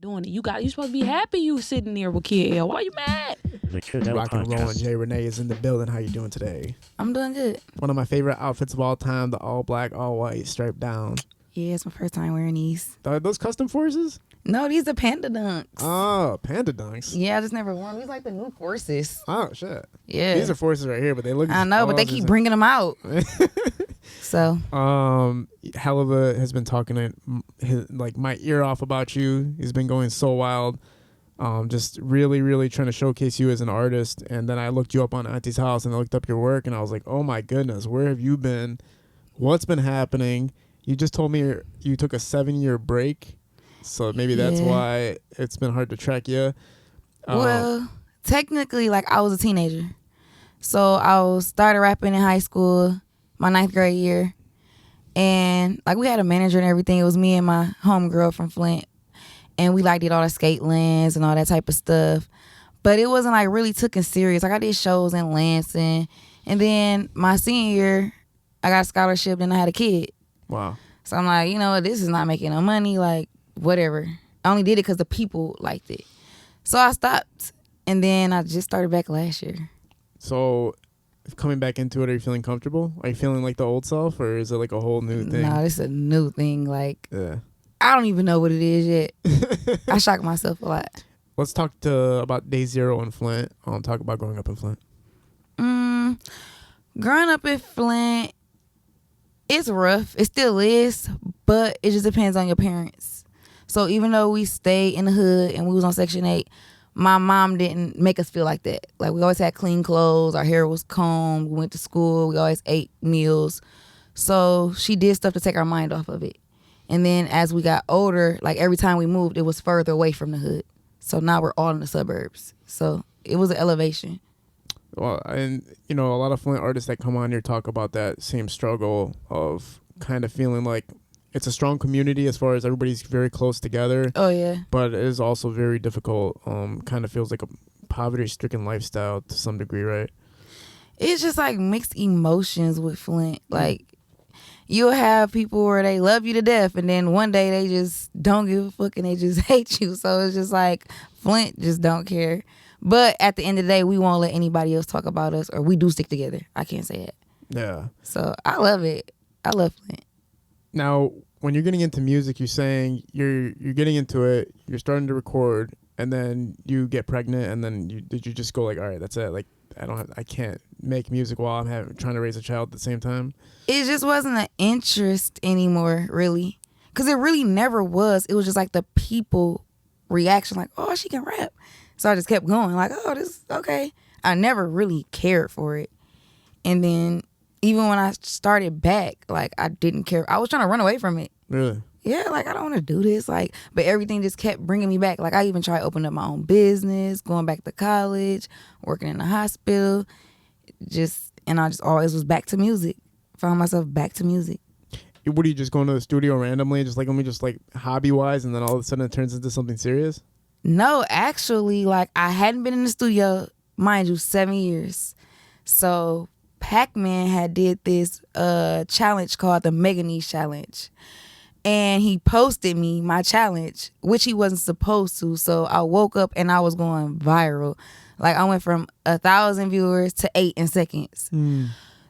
doing it. You supposed to be happy you sitting there with Kid L. Why you mad? Rock and roll, and JRene is in the building. How you doing today? I'm doing good. One of my favorite outfits of all time, the all black, all white, striped down. Yeah, it's my first time wearing these. Are those custom forces? No, these are Panda Dunks. Oh, Panda Dunks. Yeah, I just never worn them. These like the new forces. Oh, shit. Yeah. These are forces right here, but they look... I know, but they keep bringing them out. So. Helluva has been talking my ear off about you. He's been going so wild. Just really, really trying to showcase you as an artist. And then I looked you up on Auntie's House and I looked up your work and I was like, oh my goodness, where have you been? What's been happening? You just told me you took a 7-year break. So maybe that's why it's been hard to track you. Well, technically, I was a teenager. So I started rapping in high school, my 9th grade year. And we had a manager and everything. It was me and my homegirl from Flint. And we did all the skate lands and all that type of stuff. But it wasn't really taken serious. I did shows in Lansing. And then my senior year, I got a scholarship and I had a kid. Wow. So I'm like, you know what, this is not making no money, whatever. I only did it because the people liked it. So I stopped. And then I just started back last year. So coming back into it, are you feeling comfortable? Are you feeling like the old self, or is it a whole new thing? No, this is a new thing. Yeah. I don't even know what it is yet. I shock myself a lot. Let's talk about day zero in Flint. Talk about growing up in Flint. Growing up in Flint, it's rough. It still is, but it just depends on your parents. So even though we stayed in the hood and we was on Section 8, my mom didn't make us feel like that. We always had clean clothes. Our hair was combed. We went to school. We always ate meals. So she did stuff to take our mind off of it. And then as we got older, every time we moved, it was further away from the hood. So now we're all in the suburbs. So it was an elevation. Well, and, a lot of Flint artists that come on here talk about that same struggle of kind of feeling like it's a strong community as far as everybody's very close together. Oh, yeah. But it is also very difficult. Kind of feels like a poverty-stricken lifestyle to some degree, right? It's just mixed emotions with Flint. You'll have people where they love you to death, and then one day they just don't give a fuck and they just hate you. So it's just Flint just don't care. But at the end of the day, we won't let anybody else talk about us, or we do stick together. I can't say it. Yeah. So I love it. I love Flint. Now, when you're getting into music, you're saying you're getting into it, you're starting to record, and then you get pregnant, and then did you just go all right, that's it? I can't make music while I'm trying to raise a child at the same time? It just wasn't an interest anymore, really. Because it really never was. It was just the people reaction, oh, she can rap. So I just kept going, oh, this is okay. I never really cared for it. And then even when I started back, I didn't care. I was trying to run away from it. Really? Yeah, I don't want to do this. But everything just kept bringing me back. I even tried opening up my own business, going back to college, working in the hospital. And I just always was back to music. Found myself back to music. What, are you just going to the studio randomly, just hobby-wise, and then all of a sudden it turns into something serious? No, actually, I hadn't been in the studio, mind you, 7 years. So Pac-Man had did this challenge called the Mega Niche Challenge. And he posted me my challenge, which he wasn't supposed to. So I woke up and I was going viral. I went from 1,000 viewers to 8 in seconds.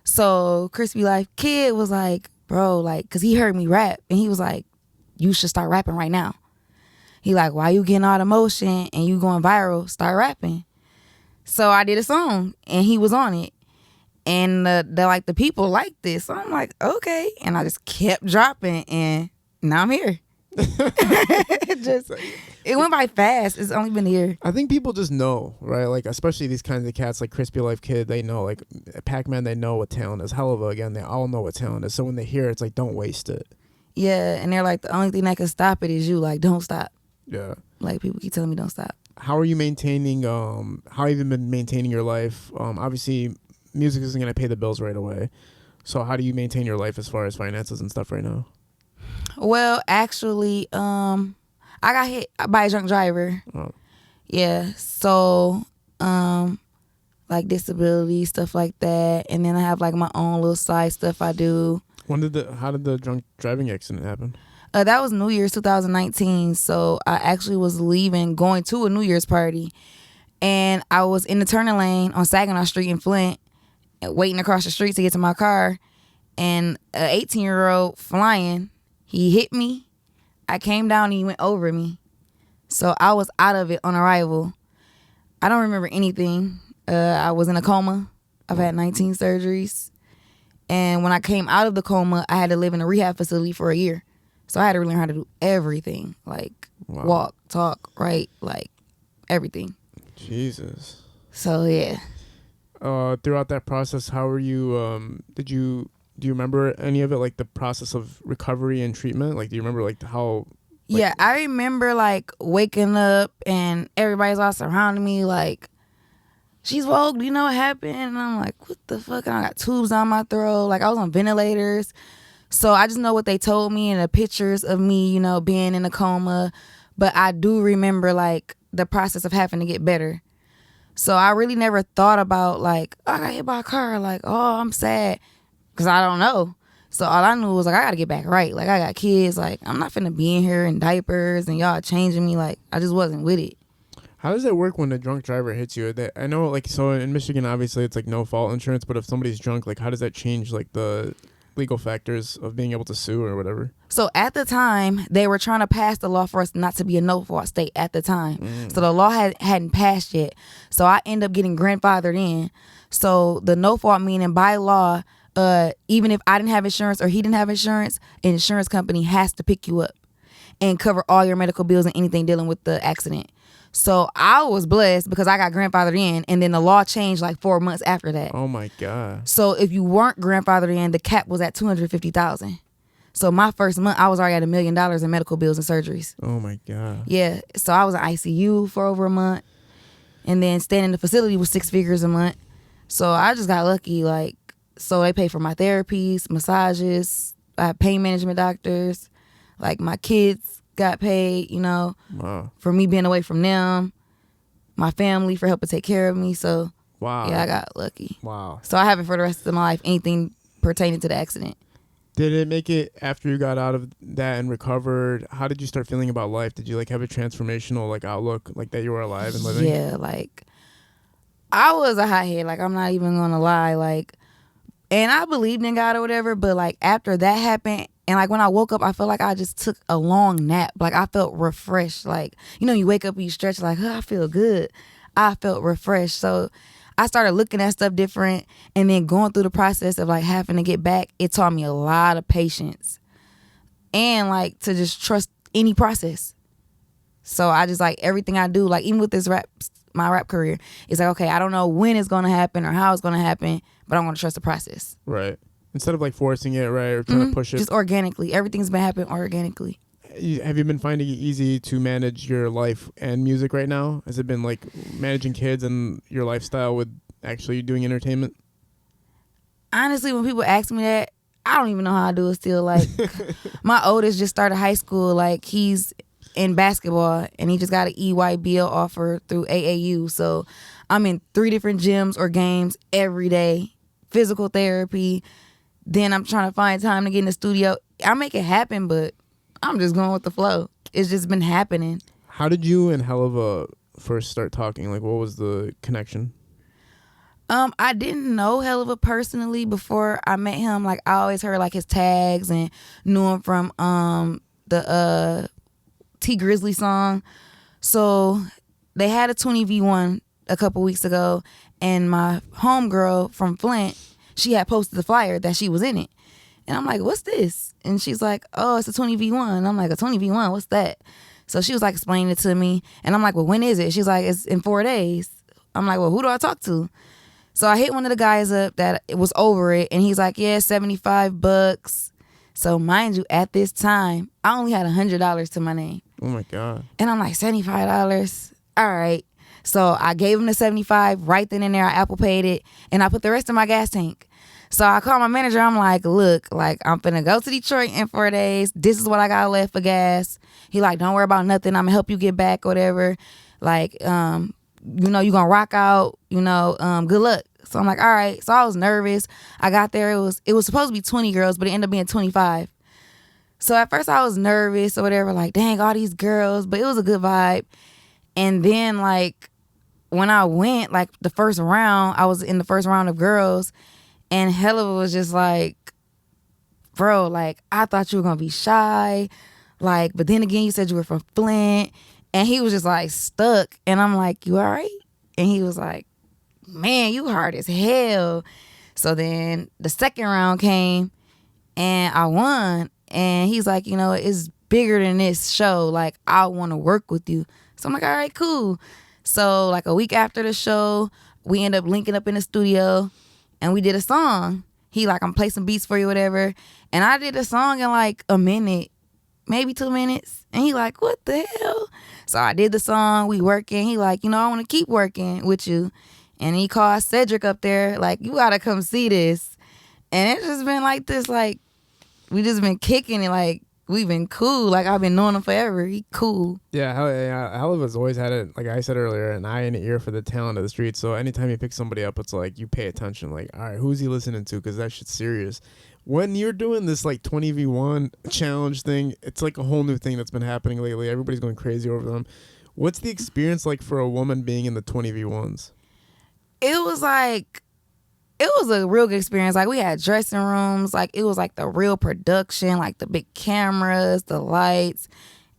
So Krispy Life Kidd was bro, because he heard me rap. And he was you should start rapping right now. He why you getting all the motion and you going viral, start rapping. So I did a song and he was on it. And the people liked this. So I'm okay. And I just kept dropping and now I'm here. It went by fast. It's only been a year. I think people just know, right? Especially these kinds of cats like Krispy Life Kidd, they know. Pac-Man, they know what talent is. Helluva, again, they all know what talent is. So when they hear it, it's don't waste it. Yeah, and they're the only thing that can stop it is you. Don't stop. Yeah. People keep telling me don't stop. How are you maintaining, how have you been maintaining your life? Obviously, music isn't going to pay the bills right away. So how do you maintain your life as far as finances and stuff right now? Well, actually, I got hit by a drunk driver. Oh. Yeah, so, disability, stuff like that. And then I have, my own little side stuff I do. How did the drunk driving accident happen? That was New Year's 2019. So I actually was leaving, going to a New Year's party. And I was in the turning lane on Saginaw Street in Flint, waiting across the street to get to my car. And an 18-year-old flying, he hit me. I came down and he went over me. So I was out of it on arrival. I don't remember anything. I was in a coma. I've had 19 surgeries. And when I came out of the coma, I had to live in a rehab facility for a year. So I had to learn how to do everything. Like walk, talk, write, like everything. Jesus. So yeah. Throughout that process, how were you, do you remember any of it, like the process of recovery and treatment? Like, do you remember like how... Like, yeah, I remember like waking up and everybody's all surrounding me like, she's woke, do you know what happened? And I'm like, what the fuck? And I got tubes on my throat. Like I was on ventilators. So I just know what they told me and the pictures of me, you know, being in a coma. But I do remember like the process of having to get better. So I really never thought about like, oh, I got hit by a car. Like, oh, I'm sad. Because I don't know. So all I knew was like, I got to get back right. Like I got kids. Like I'm not finna be in here in diapers and y'all changing me. Like I just wasn't with it. How does it work when a drunk driver hits you? I know like, so in Michigan, obviously it's like no fault insurance, but if somebody's drunk, like how does that change like the legal factors of being able to sue or whatever? So at the time, they were trying to pass the law for us not to be a no-fault state at the time. So the law hadn't passed yet. So I ended up getting grandfathered in. So the no-fault meaning by law, even if I didn't have insurance or he didn't have insurance, an insurance company has to pick you up and cover all your medical bills and anything dealing with the accident. So I was blessed because I got grandfathered in, and then the law changed like 4 months after that. Oh my God. So if you weren't grandfathered in, the cap was at $250,000. So my first month, I was already at $1 million in medical bills and surgeries. Oh my God. Yeah. So I was in ICU for over a month, and then staying in the facility was 6 figures a month. So I just got lucky. Like, so they pay for my therapies, massages. I have pain management doctors. Like my kids got paid, you know, for me being away from them, my family for helping take care of me. So yeah, I got lucky. Wow. So I have it for the rest of my life, anything pertaining to the accident. Did it make it after you got out of that and recovered? How did you start feeling about life? Did you like have a transformational like outlook, like that you were alive and living? Yeah, like I was a hothead, like I'm not even gonna lie, like, and I believed in God or whatever, but like after that happened, and like when I woke up, I felt like I just took a long nap. Like I felt refreshed. Like, you know, you wake up and you stretch like, oh, I feel good. I felt refreshed. So I started looking at stuff different, and then going through the process of like having to get back, it taught me a lot of patience and like to just trust any process. So I just like everything I do, like even with this my rap career, it's like, okay, I don't know when it's going to happen or how it's going to happen, but I'm going to trust the process. Right. Instead of like forcing it, right, or trying to push it. Just organically. Everything's been happening organically. Have you been finding it easy to manage your life and music right now? Has it been like managing kids and your lifestyle with actually doing entertainment? Honestly, when people ask me that, I don't even know how I do it still. Like, my oldest just started high school. Like, he's in basketball, and he just got an EYBL offer through AAU. So I'm in 3 different gyms or games every day, physical therapy. Then I'm trying to find time to get in the studio. I make it happen, but I'm just going with the flow. It's just been happening. How did you and Helluva first start talking? Like, what was the connection? I didn't know Helluva personally before I met him. Like, I always heard like his tags and knew him from the T Grizzly song. So they had a 20v1 a couple weeks ago, and my homegirl from Flint, she had posted the flyer that she was in it. And I'm like, what's this? And she's like, oh, it's a 20v1. And I'm like, a 20v1? What's that? So she was like explaining it to me. And I'm like, well, when is it? She's like, it's in 4 days. I'm like, well, who do I talk to? So I hit one of the guys up that was over it. And he's like, yeah, $75. So mind you, at this time, I only had $100 to my name. Oh my God. And I'm like, $75? All right. So I gave him the $75 right then and there. I Apple paid it, and I put the rest in my gas tank. So I called my manager. I'm like, look, like I'm finna go to Detroit in 4 days. This is what I got left for gas. He like, don't worry about nothing. I'm gonna help you get back, whatever. Like, you know, you gonna rock out. You know, good luck. So I'm like, all right. So I was nervous. I got there. It was supposed to be 20 girls, but it ended up being 25. So at first I was nervous or whatever, like, dang, all these girls, but it was a good vibe. And then like when I went, like the first round, I was in the first round of girls, and Helluva was just like, bro, like, I thought you were gonna be shy. Like, but then again, you said you were from Flint. And he was just like stuck. And I'm like, you all right? And he was like, man, you hard as hell. So then the second round came and I won. And he's like, you know, it's bigger than this show. Like, I want to work with you. So I'm like, all right, cool. So like a week after the show, we end up linking up in the studio and we did a song. He like, I'm play some beats for you, whatever. And I did a song in like a minute, maybe 2 minutes. And he like, what the hell? So I did the song, we working. He like, you know, I want to keep working with you. And he called Cedric up there, like, you got to come see this. And it's just been like this, like, we just been kicking it, like, we've been cool. Like, I've been knowing him forever. He cool. Yeah, Helluva's always had it, like I said earlier, an eye and an ear for the talent of the street. So anytime you pick somebody up, it's like you pay attention. Like, all right, who's he listening to? Because that shit's serious. When you're doing this like 20v1 challenge thing, it's like a whole new thing that's been happening lately. Everybody's going crazy over them. What's the experience like for a woman being in the 20v1s? It was like, it was a real good experience. Like, we had dressing rooms. Like, it was like the real production, like the big cameras, the lights.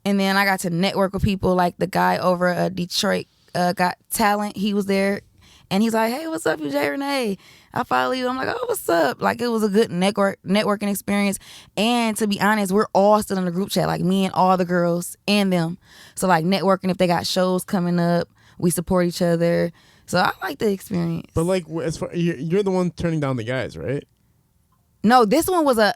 And then I got to network with people, like the guy over at Detroit Got Talent. He was there. And he's like, hey, what's up, you JRene? I follow you. I'm like, oh, what's up? Like, it was a good networking experience. And to be honest, we're all still in the group chat, like me and all the girls and them. So, like, networking, if they got shows coming up, we support each other. So I like the experience. But like, as far you're the one turning down the guys, right? No, this one was a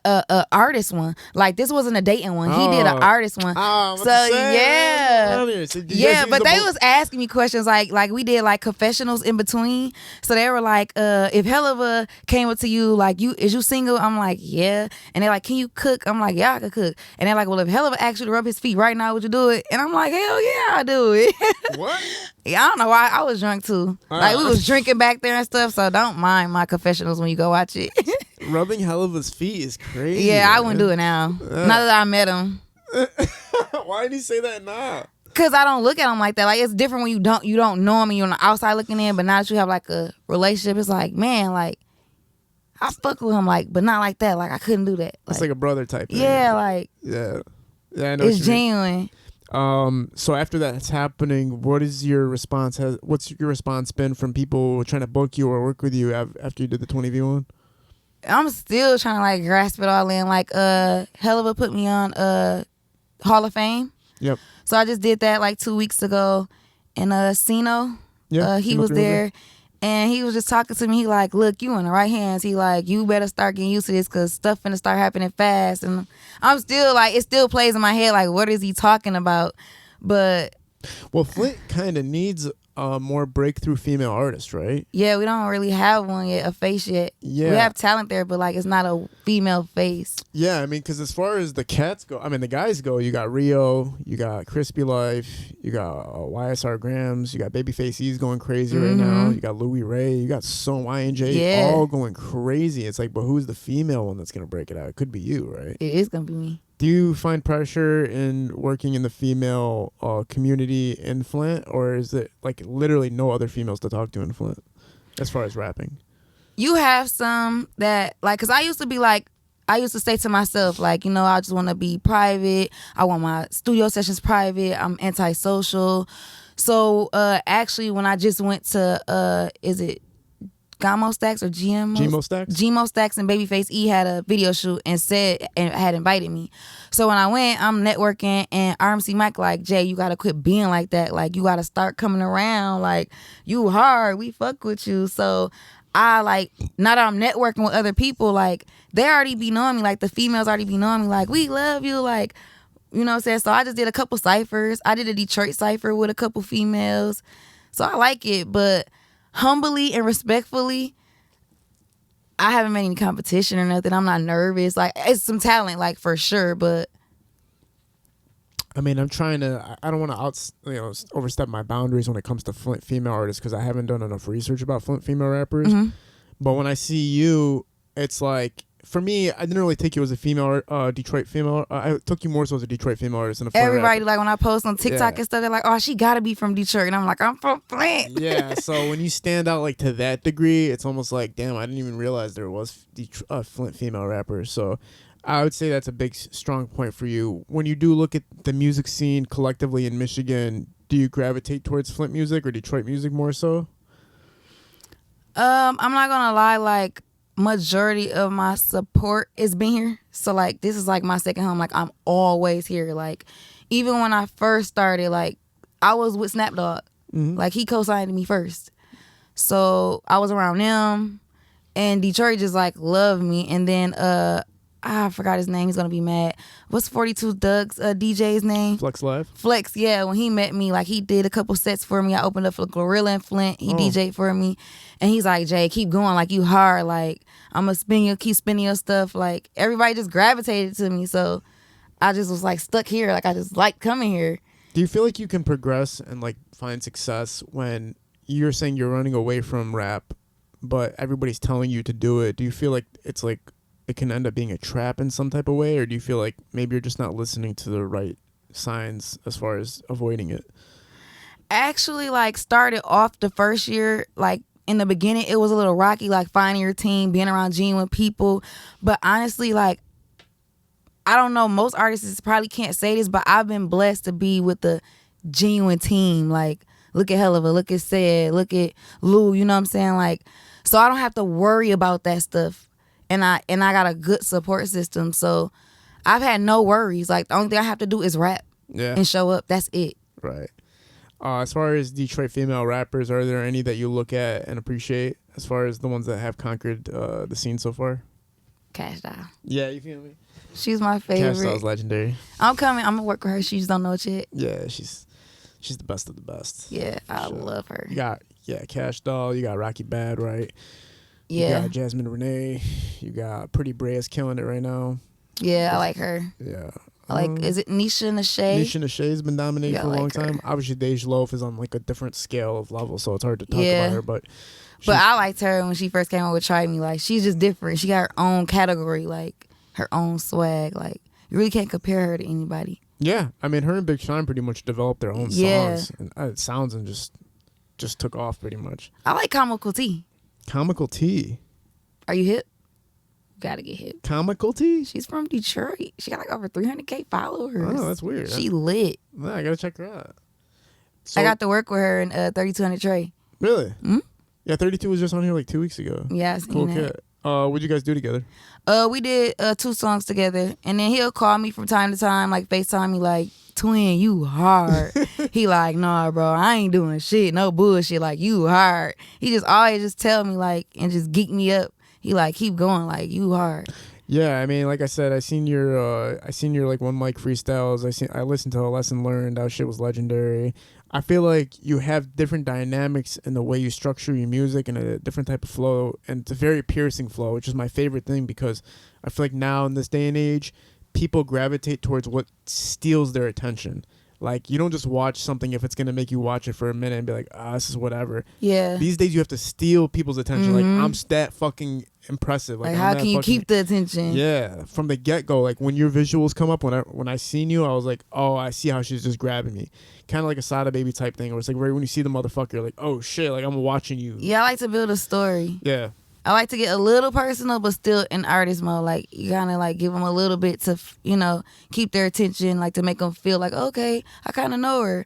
artist one. Like, this wasn't a dating one. He did an artist one. Oh, so yeah, so yeah. But they was asking me questions like we did like confessionals in between. So they were like, if Helluva came up to you, like, is you single? I'm like, yeah. And they're like, can you cook? I'm like, yeah, I can cook. And they're like, well, if Helluva asked you to rub his feet right now, would you do it? And I'm like, hell yeah, I do it. What? Yeah, I don't know why. I was drunk too. Like, we was drinking back there and stuff. So don't mind my confessionals when you go watch it. Rubbing Helluva's feet is crazy. Yeah, I wouldn't do it now. Now that I met him. Why did he say that now? Cause I don't look at him like that. Like, it's different when you don't know him and you're on the outside looking in. But now that you have like a relationship, it's like, man, like, I fuck with him, like, but not like that. Like, I couldn't do that. It's like a brother type thing. Yeah, like, yeah, I know. It's genuine. So after that's happening, what is your response? What's your response been from people trying to book you or work with you after you did the 20v1? I'm still trying to like grasp it all in. Like, Helluva put me on Hall of Fame. Yep. So I just did that like 2 weeks ago, and Sino, he was there, and he was just talking to me. He like, look, you in the right hands. He like, you better start getting used to this because stuff finna start happening fast. And I'm still like, it still plays in my head like, what is he talking about? But well, Flint kind of needs a more breakthrough female artist, right? Yeah, we don't really have one yet, a face yet. Yeah. We have talent there, but like, it's not a female face. Yeah, I mean, because as far as the cats go, I mean, the guys go, you got Rio, you got Krispy Life, you got YSR Gramz, you got Babyfxce E's going crazy right now, you got Louis Ray, you got Y&J all going crazy. It's like, but who's the female one that's going to break it out? It could be you, right? It is going to be me. Do you find pressure in working in the female community in Flint, or is it like literally no other females to talk to in Flint as far as rapping? You have some that, like, because I used to say to myself, like, you know, I just want to be private. I want my studio sessions private. I'm antisocial. So actually, when I just went to, is it Gamo Stacks or GMO Stacks? GMO Stacks and Babyfxce E had a video shoot and had invited me. So when I went, I'm networking, and RMC Mike like, Jay, you gotta quit being like that. Like, you gotta start coming around. Like, you hard. We fuck with you. So I like, now that I'm networking with other people, like, they already be knowing me. Like, the females already be knowing me. Like, we love you. Like, you know what I'm saying? So I just did a couple ciphers. I did a Detroit cipher with a couple females. So I like it, but humbly and respectfully, I haven't made any competition or nothing. I'm not nervous. Like, it's some talent, like, for sure, but I mean, I'm trying to. I don't want to overstep my boundaries when it comes to Flint female artists because I haven't done enough research about Flint female rappers. But when I see you, it's like for me, I didn't really take you as a female, Detroit female. I took you more so as a Detroit female artist and a Flint Everybody, rapper. like, when I post on TikTok and stuff, they're like, oh, she gotta be from Detroit. And I'm like, I'm from Flint. Yeah, so when you stand out like to that degree, it's almost like, damn, I didn't even realize there was Flint female rappers. So I would say that's a big, strong point for you. When you do look at the music scene collectively in Michigan, do you gravitate towards Flint music or Detroit music more so? I'm not gonna lie, like, majority of my support is been here. So, like, this is like my second home. Like, I'm always here. Like, even when I first started, like, I was with Snap Dogg. Like, he co-signed me first. So I was around them, and Detroit just like loved me. And then I forgot his name. He's gonna be mad. What's 42 Doug's DJ's name? Flex Live. Flex, yeah. When he met me, like, he did a couple sets for me. I opened up for Gorilla and Flint. He DJ'd for me, and he's like, Jay, keep going. Like, you hard. Like, I'm gonna keep spinning your stuff. Like, everybody just gravitated to me. So I just was like stuck here. Like, I just like coming here. Do you feel like you can progress and like find success when you're saying you're running away from rap, but everybody's telling you to do it? Do you feel like it's like it can end up being a trap in some type of way, or do you feel like maybe you're just not listening to the right signs as far as avoiding it? Actually, like, started off the first year, like, in the beginning, it was a little rocky, like, finding your team, being around genuine people. But honestly, like, I don't know, most artists probably can't say this, but I've been blessed to be with a genuine team. Like, look at Helluva, look at Said, look at Lou, you know what I'm saying? Like, so I don't have to worry about that stuff. And I got a good support system. So I've had no worries. Like, the only thing I have to do is rap and show up. That's it. Right. As far as Detroit female rappers, are there any that you look at and appreciate as far as the ones that have conquered the scene so far? Cash Doll. Yeah, you feel me? She's my favorite. Cash Doll's legendary. I'm coming. I'm going to work with her. She just don't know it yet. Yeah, she's the best of the best. Yeah, I love her. You got, Cash Doll. You got Rocky Bad, right? Yeah. You got Jasmine Rene. You got Pretty Brea's killing it right now. Yeah, I like her. Yeah. Is it Nisha Nashay? Nisha Nashay's been dominating for a long time. Obviously, Dej Loaf is on like a different scale of level, so it's hard to talk about her. But I liked her when she first came out with Try Me. Like, she's just different. She got her own category, like her own swag. Like, you really can't compare her to anybody. Yeah, I mean, her and Big Sean pretty much developed their own songs, and sounds and just took off pretty much. I like Comical T. Comical T. Are you hip? Gotta get hip. Comical T? She's from Detroit. She got like over 300K followers. Oh, that's weird. She lit. Yeah, I gotta check her out. So, I got to work with her in 3200 Trey. Really? Mm-hmm. Yeah, 32 was just on here like 2 weeks ago. Yeah, I seen that. What'd you guys do together? We did 2 songs together, and then he'll call me from time to time, like FaceTime me, like, twin, you hard. He like, nah, bro, I ain't doing shit, no bullshit, like, you hard. He just always just tell me, like, and just geek me up. He like, keep going, like, you hard. Yeah, I mean, like I said, I seen your like one mic freestyles. I listened to a Lesson Learned. That shit was legendary. I feel like you have different dynamics in the way you structure your music and a different type of flow, and it's a very piercing flow, which is my favorite thing, because I feel like now in this day and age, people gravitate towards what steals their attention. Like, you don't just watch something if it's going to make you watch it for a minute and be like, this is whatever. Yeah. These days you have to steal people's attention. Like, I'm that fucking impressive. Like how can you keep the attention? Yeah. From the get-go, like, when your visuals come up, when I seen you, I was like, oh, I see how she's just grabbing me. Kind of like a Sada Baby type thing, where it's like right when you see the motherfucker, you're like, oh, shit, like, I'm watching you. Yeah, I like to build a story. Yeah. I like to get a little personal, but still in artist mode. Like, you kind of like give them a little bit to, keep their attention, like to make them feel like, okay, I kind of know her.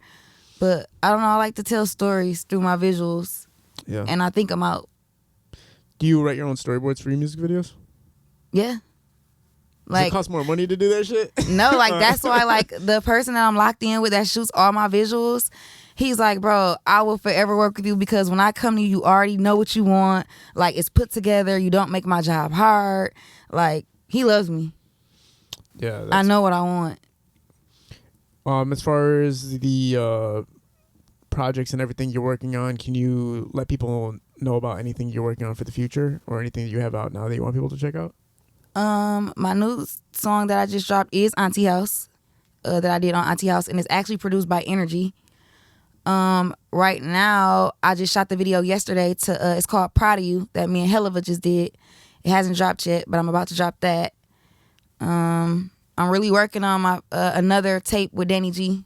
But I don't know, I like to tell stories through my visuals. Yeah. And I think them out. Do you write your own storyboards for your music videos? Yeah. Does it cost more money to do that shit? No, like, that's why, like, the person that I'm locked in with that shoots all my visuals, he's like, bro, I will forever work with you, because when I come to you, you already know what you want. Like, it's put together. You don't make my job hard. Like, he loves me. Yeah. I know what I want. As far as the projects and everything you're working on, can you let people know about anything you're working on for the future, or anything that you have out now that you want people to check out? My new song that I just dropped is Auntie House, that I did on Auntie House, and it's actually produced by Energy. Right now, I just shot the video yesterday to it's called Proud of You, that me and Helluva just did, It hasn't dropped yet, but I'm about to drop that. I'm really working on my another tape with Danny G.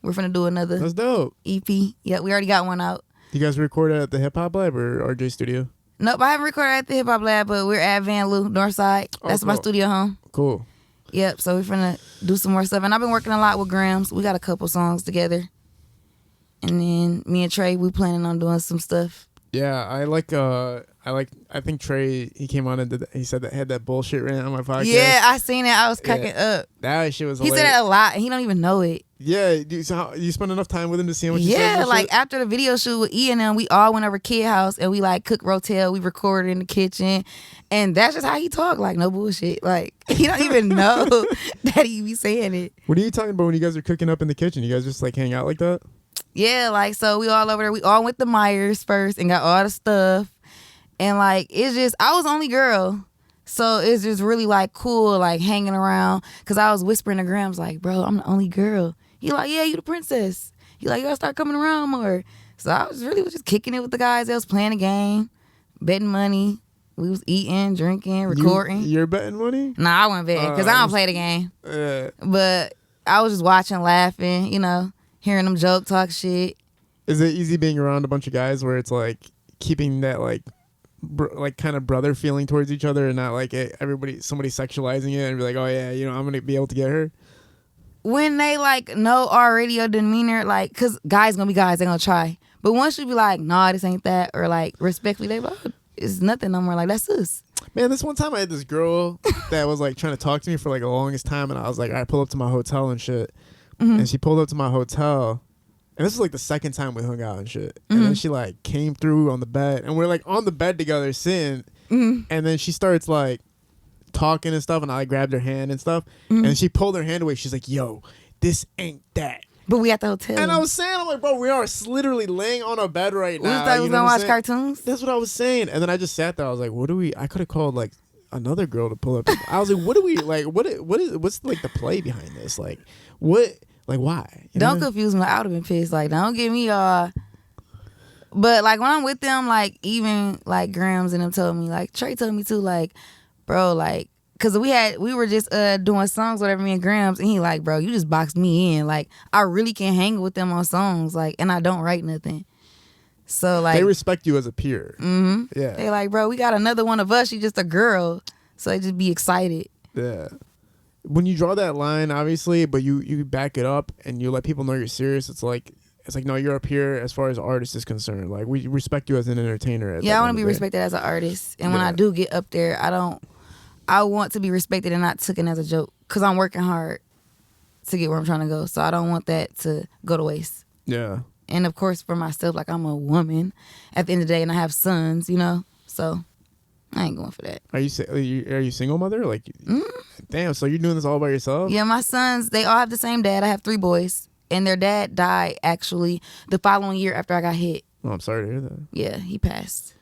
We're finna do another That's dope. EP. Yep, we already got one out. You guys recorded at the Hip Hop Lab or RJ Studio? Nope, I haven't recorded at the Hip Hop Lab, but we're at Van Loo, Northside. That's my cool. studio home. Cool. Yep, so we're finna do some more stuff. And I've been working a lot with Gramz. We got a couple songs together. And then me and Trey, we planning on doing some stuff. Yeah, I think Trey, he came on and he said that had that bullshit rant on my podcast. Yeah, I seen it. I was cracking up. That shit was He hilarious. said that a lot, and he don't even know it. Yeah, dude, so you spend enough time with him to see how much he says Yeah, that like shit? after the video shoot with E and them, we all went over Kid House and we like cooked rotel. We recorded in the kitchen, and that's just how he talk. Like no bullshit. Like he don't even know that he be saying it. What are you talking about when you guys are cooking up in the kitchen? You guys just like hang out like that? Yeah, like so we all over there. We all went to Myers first and got all the stuff, and like it's just I was the only girl. So it's just really like cool, like hanging around. Cause I was whispering to Gramz, like, bro, I'm the only girl. He like, yeah, you the princess. He like, you gotta start coming around more. So I was just kicking it with the guys. They was playing a game, betting money. We was eating, drinking, recording. You're betting money? Nah, I wasn't betting because I don't play the game. But I was just watching, laughing, you know, hearing them joke, talk shit. Is it easy being around a bunch of guys where it's like keeping that like kind of brother feeling towards each other and not like somebody sexualizing it and be like, oh yeah, you know, I'm gonna be able to get her? When they like know already your demeanor, like, cause guys gonna be guys, they gonna try. But once you be like, nah, this ain't that, or like respectfully, they be like, it's nothing no more. Like that's us. Man, this one time I had this girl that was like trying to talk to me for like the longest time, and I was like, all right, pull up to my hotel and shit. Mm-hmm. And she pulled up to my hotel, and this was like the second time we hung out and shit. Mm-hmm. And then she like came through on the bed, and we're like on the bed together sitting, and then she starts like talking and stuff, and I like, grabbed her hand and stuff, and she pulled her hand away. She's like, yo, this ain't that. But we at the hotel. And I was saying, I'm like, bro, we are literally laying on our bed right now. We thought we was gonna watch cartoons? That's what I was saying. And then I just sat there. I was like, I could have called like another girl to pull up. I was like, what do we, like, what's like the play behind this? Like, what, like, why? You don't know? confuse me. I would have been pissed. Like, don't get me But like when I'm with them, like even like Gramz and them told me, like Trey told me too, like, bro, like, cause we were just doing songs, whatever, me and Gramz, and he like, bro, you just boxed me in. Like, I really can't hang with them on songs, like, and I don't write nothing. So like, they respect you as a peer. Mm-hmm. Yeah. They like, bro, we got another one of us. She's just a girl, so they just be excited. Yeah. When you draw that line, obviously, but you back it up and you let people know you're serious. It's like, no, you're up here as far as artist is concerned. Like, we respect you as an entertainer. Yeah, I want to be respected as an artist, and when I do get up there, I want to be respected and not taken as a joke, because I'm working hard to get where I'm trying to go. So I don't want that to go to waste. Yeah. And of course, for myself, like, I'm a woman at the end of the day, and I have sons, you know? So I ain't going for that. Are you single mother? Like, damn, so you're doing this all by yourself? Yeah, my sons, they all have the same dad. I have 3 boys, and their dad died, actually, the following year after I got hit. Oh, I'm sorry to hear that. Yeah, he passed.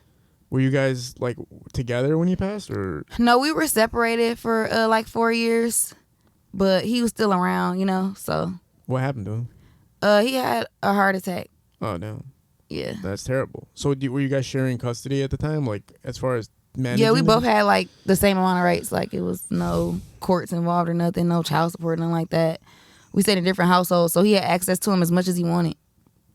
Were you guys like together when he passed, or? No, we were separated for like 4 years, but he was still around, you know. So what happened to him? He had a heart attack. Oh no. Yeah. That's terrible. So were you guys sharing custody at the time, like as far as managing? Yeah, we both had like the same amount of rights. Like it was no courts involved or nothing, no child support, nothing like that. We stayed in different households, so he had access to him as much as he wanted.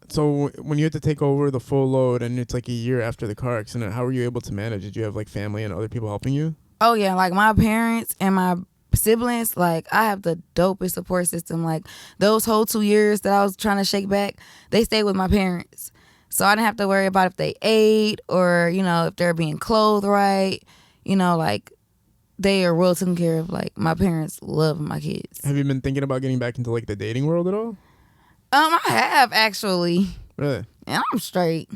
So when you had to take over the full load and it's like a year after the car accident, how were you able to manage? Did you have like family and other people helping you? Oh yeah, like my parents and my siblings, like I have the dopest support system. Like those whole 2 years that I was trying to shake back, they stayed with my parents. So I didn't have to worry about if they ate or, you know, if they're being clothed right. You know, like they are well taken care of. Like my parents love my kids. Have you been thinking about getting back into like the dating world at all? I have actually. Really? And I'm straight.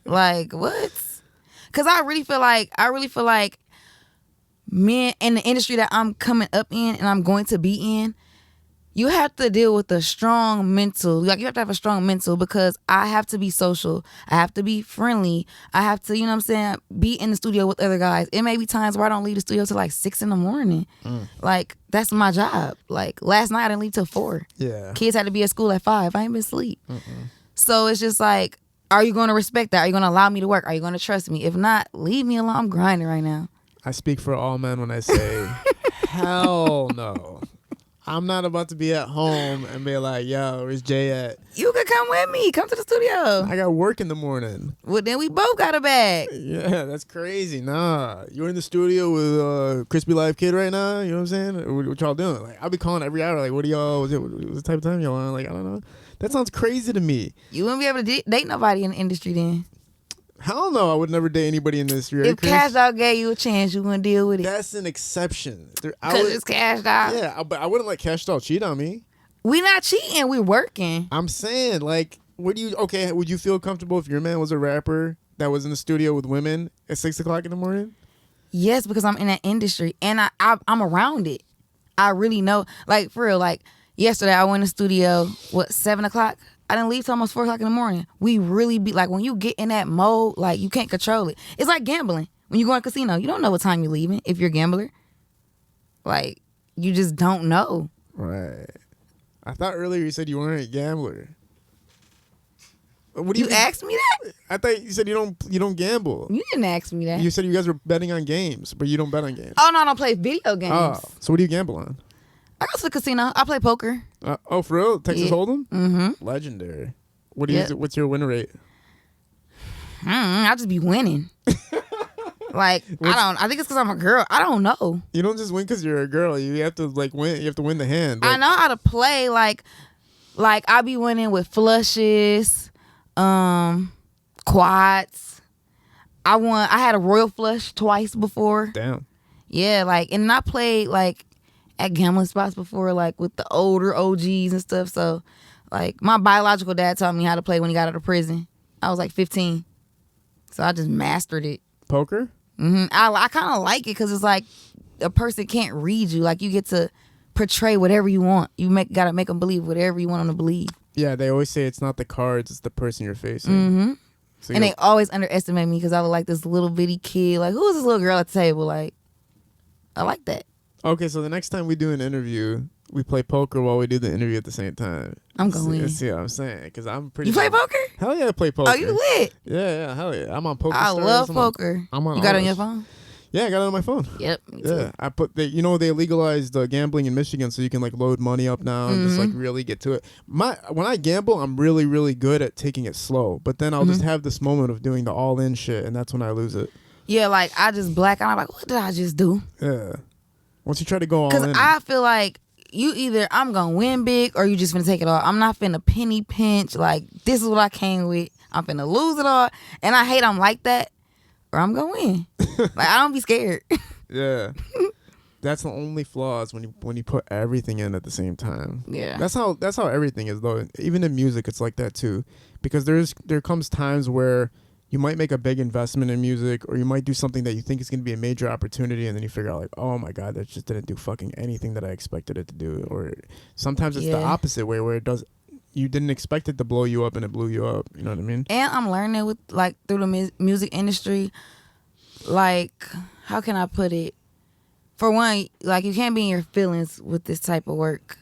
Like what? Cause I really feel like men in the industry that I'm coming up in and I'm going to be in, you have to deal with a strong mental. Like you have to have a strong mental, because I have to be social. I have to be friendly. I have to, you know what I'm saying, be in the studio with other guys. It may be times where I don't leave the studio till like 6 a.m. Like that's my job. Like last night I didn't leave till 4. Yeah. Kids had to be at school at 5. I ain't been asleep. So it's just like, are you going to respect that? Are you going to allow me to work? Are you going to trust me? If not, leave me alone. I'm grinding right now. I speak for all men when I say, hell no. I'm not about to be at home and be like, yo, where's Jay at? You could come with me. Come to the studio. I got work in the morning. Well, then we both got a bag. Yeah, that's crazy. Nah, you're in the studio with Krispy Life Kidd right now. You know what I'm saying? What y'all doing? Like, I'll be calling every hour. Like, what do y'all? What's the type of time y'all on? Like, I don't know. That sounds crazy to me. You wouldn't be able to date nobody in the industry then. Hell no, I would never date anybody in this. If Cash Dog gave you a chance, you wouldn't deal with it. That's an exception. Because it's Cash Dog. Yeah, but I wouldn't let Cash Dog cheat on me. We not cheating. We working. I'm saying, like, would you feel comfortable if your man was a rapper that was in the studio with women at 6 o'clock in the morning? Yes, because I'm in that industry and I'm around it. I really know. Like, for real, like, yesterday I went in the studio, 7 o'clock? I didn't leave till almost 4 o'clock in the morning. We really be like, when you get in that mode, like, you can't control it. It's like gambling. When you go in a casino, you don't know what time you're leaving if you're a gambler. Like, you just don't know. Right. I thought earlier you said you weren't a gambler. What do You asked me that? I thought you said you don't gamble. You didn't ask me that. You said you guys were betting on games, but you don't bet on games. Oh, no, I don't play video games. Oh, so what do you gamble on? I go to the casino. I play poker. Oh, for real? Texas Yeah. Hold'em? Mm-hmm. Legendary. What do you? Yep. What's your win rate? I just be winning. Like, I think it's because I'm a girl. I don't know. You don't just win because you're a girl. You have to like win. You have to win the hand. I know how to play. Like I be winning with flushes, quads. I had a royal flush twice before. Damn. Yeah, like, and I played like at gambling spots before, like with the older OGs and stuff. So, like, my biological dad taught me how to play when he got out of prison. I was like 15, so I just mastered it. Poker? I kind of like it because it's like a person can't read you. Like, you get to portray whatever you want. You gotta make them believe whatever you want them to believe. Yeah, they always say it's not the cards, it's the person you're facing. Mm-hmm. So and they always underestimate me because I look like this little bitty kid. Like, who is this little girl at the table? Like, I like that. Okay, so the next time we do an interview, we play poker while we do the interview at the same time. I'm going. See what I'm saying? Because I'm pretty. You play poker? Hell yeah, I play poker. Oh, you lit? Yeah, hell yeah. I'm on poker. I Stars. love poker. I'm on. You got it on all your this. phone? Yeah, I got it on my phone. Yep. Me too. Yeah, I put they legalized gambling in Michigan, so you can like load money up now and just like really get to it. When I gamble, I'm really really good at taking it slow, but then I'll just have this moment of doing the all in shit, and that's when I lose it. Yeah, like, I just black out. I'm like, what did I just do? Yeah. Once you try to go all in, Because I feel like you either I'm gonna win big or you just finna take it all. I'm not finna penny pinch. Like, this is what I came with. I'm finna lose it all, and I hate I'm like that, or I'm gonna win. Like, I don't be scared. yeah. That's the only flaws when you put everything in at the same time. Yeah. That's how everything is though. Even in music, it's like that too, because there comes times where you might make a big investment in music, or you might do something that you think is going to be a major opportunity, and then you figure out like, oh my god, that just didn't do fucking anything that I expected it to do. Or sometimes it's the opposite way, where you didn't expect it to blow you up and it blew you up. You know what I mean? And I'm learning with, like, through the music industry. Like, how can I put it? For one, like, you can't be in your feelings with this type of work.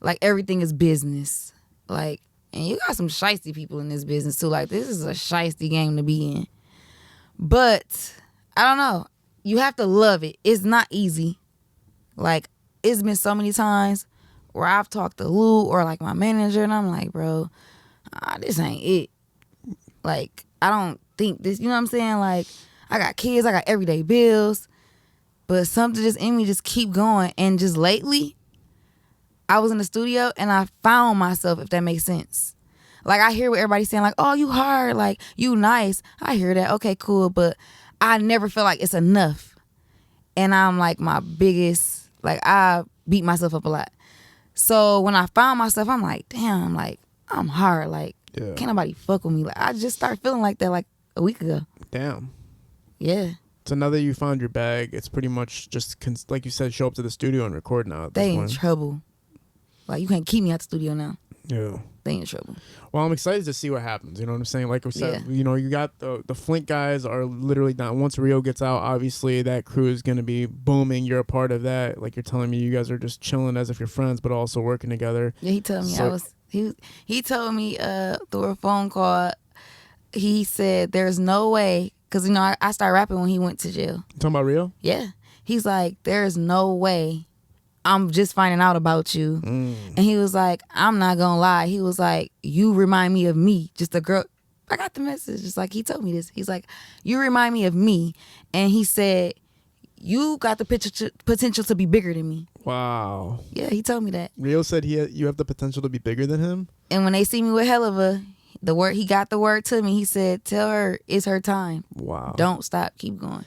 Like, everything is business. Like, and you got some shiesty people in this business too. Like, this is a shiesty game to be in. But I don't know. You have to love it. It's not easy. Like, it's been so many times where I've talked to Lou or like my manager, and I'm like, bro, this ain't it. Like, I don't think this, you know what I'm saying? Like, I got kids, I got everyday bills, but something just in me just keep going. And just lately, I was in the studio and I found myself, if that makes sense. Like, I hear what everybody's saying, like, oh, you hard, like, you nice. I hear that. Okay, cool. But I never feel like it's enough. And I'm like my biggest, like, I beat myself up a lot. So when I found myself, I'm like, damn, like, I'm hard. Like, can't nobody fuck with me. Like, I just started feeling like that like a week ago. Damn. Yeah. So now that you found your bag, it's pretty much just, like you said, show up to the studio and record now. At They this in point. trouble. Like, you can't keep me out the studio now. Yeah. They in trouble. Well, I'm excited to see what happens. You know what I'm saying? Like we said, Yeah. you know, you got the Flint guys are literally down. Once Rio gets out, obviously that crew is going to be booming. You're a part of that. Like, you're telling me you guys are just chilling as if you're friends, but also working together. Yeah, he told me he told me through a phone call, he said there's no way Because, you know, I started rapping when he went to jail. You talking about Rio? Yeah. He's like, there's no way I'm just finding out about you. And he was like, I'm not going to lie. He was like, you remind me of me. Just a girl. I got the message. Just like he told me this. He's like, you remind me of me. And he said, you got the potential to be bigger than me. Wow. Yeah, he told me that. Rio said you have the potential to be bigger than him? And when they see me with Helluva, he got the word to me. He said, tell her it's her time. Wow. Don't stop. Keep going.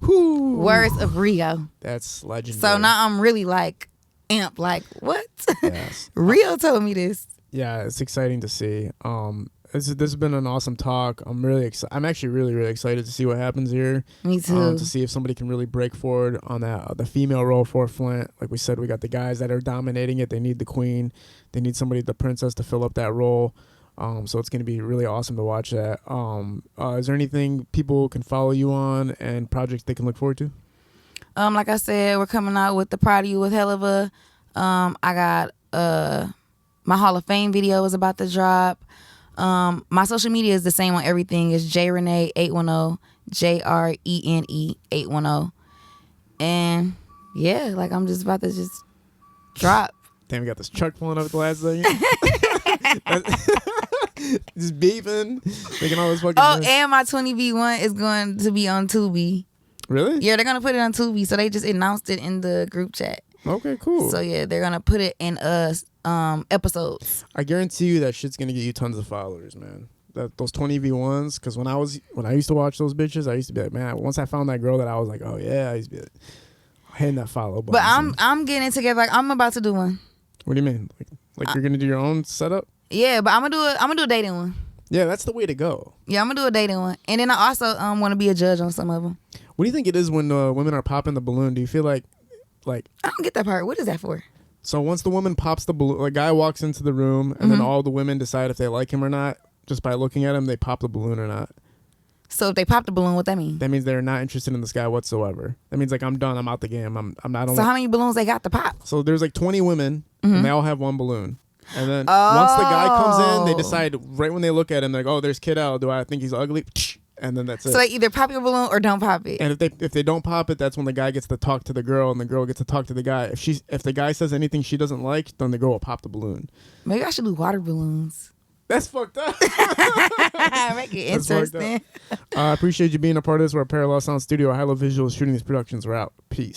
Whew. Words of Rio. That's legendary. So now I'm really like amped. Like, what? Yes. Rio told me this. Yeah, it's exciting to see. This has been an awesome talk. I'm really excited. I'm actually really, really excited to see what happens here. Me too. To see if somebody can really break forward on that the female role for Flint. Like we said, we got the guys that are dominating it. They need the queen. They need somebody, the princess, to fill up that role. So it's going to be really awesome to watch that. Is there anything people can follow you on and projects they can look forward to? Like I said, we're coming out with the Proud of You with Helluva. I got my Hall of Fame video is about to drop. My social media is the same on everything. It's JRene 810, JRene 810. And yeah, like I'm just about to just drop. Damn, we got this truck pulling up at the last second. Just beeping, making all this fucking Oh, noise. and my 20v1 is going to be on Tubi. Really? Yeah, they're going to put it on Tubi. So they just announced it in the group chat. Okay, cool. So yeah, they're going to put it in episodes. I guarantee you that shit's gonna get you tons of followers, man. Those 20v1s, because when I used to watch those bitches, I used to be like, man, once I found that girl that I was like, oh yeah, I used to be like, hitting that follow button. But I'm getting it together. Like I'm about to do one. What do you mean? Like you're gonna do your own setup? Yeah, but I'm gonna do a dating one. Yeah, that's the way to go. Yeah, I'm gonna do a dating one, and then I also want to be a judge on some of them. What do you think it is when women are popping the balloon? Do you feel like I don't get that part. What is that for? So once the woman pops the balloon, a guy walks into the room, and then all the women decide if they like him or not just by looking at him. They pop the balloon or not. So if they pop the balloon, what that mean? That means they're not interested in this guy whatsoever. That means like I'm done. I'm out the game. I'm not. So how many balloons they got to pop? So there's like 20 women, and they all have one balloon. And then once the guy comes in, they decide right when they look at him, they're like, oh, there's Kid L. Do I think he's ugly? And then that's it. So they either pop your balloon or don't pop it. And if they don't pop it, that's when the guy gets to talk to the girl, and the girl gets to talk to the guy. If the guy says anything she doesn't like, then the girl will pop the balloon. Maybe I should do water balloons. That's fucked up. Make it interesting. I appreciate you being a part of this. We're at Parallel Sound Studio. Hello Visuals shooting these productions. We're out. Peace.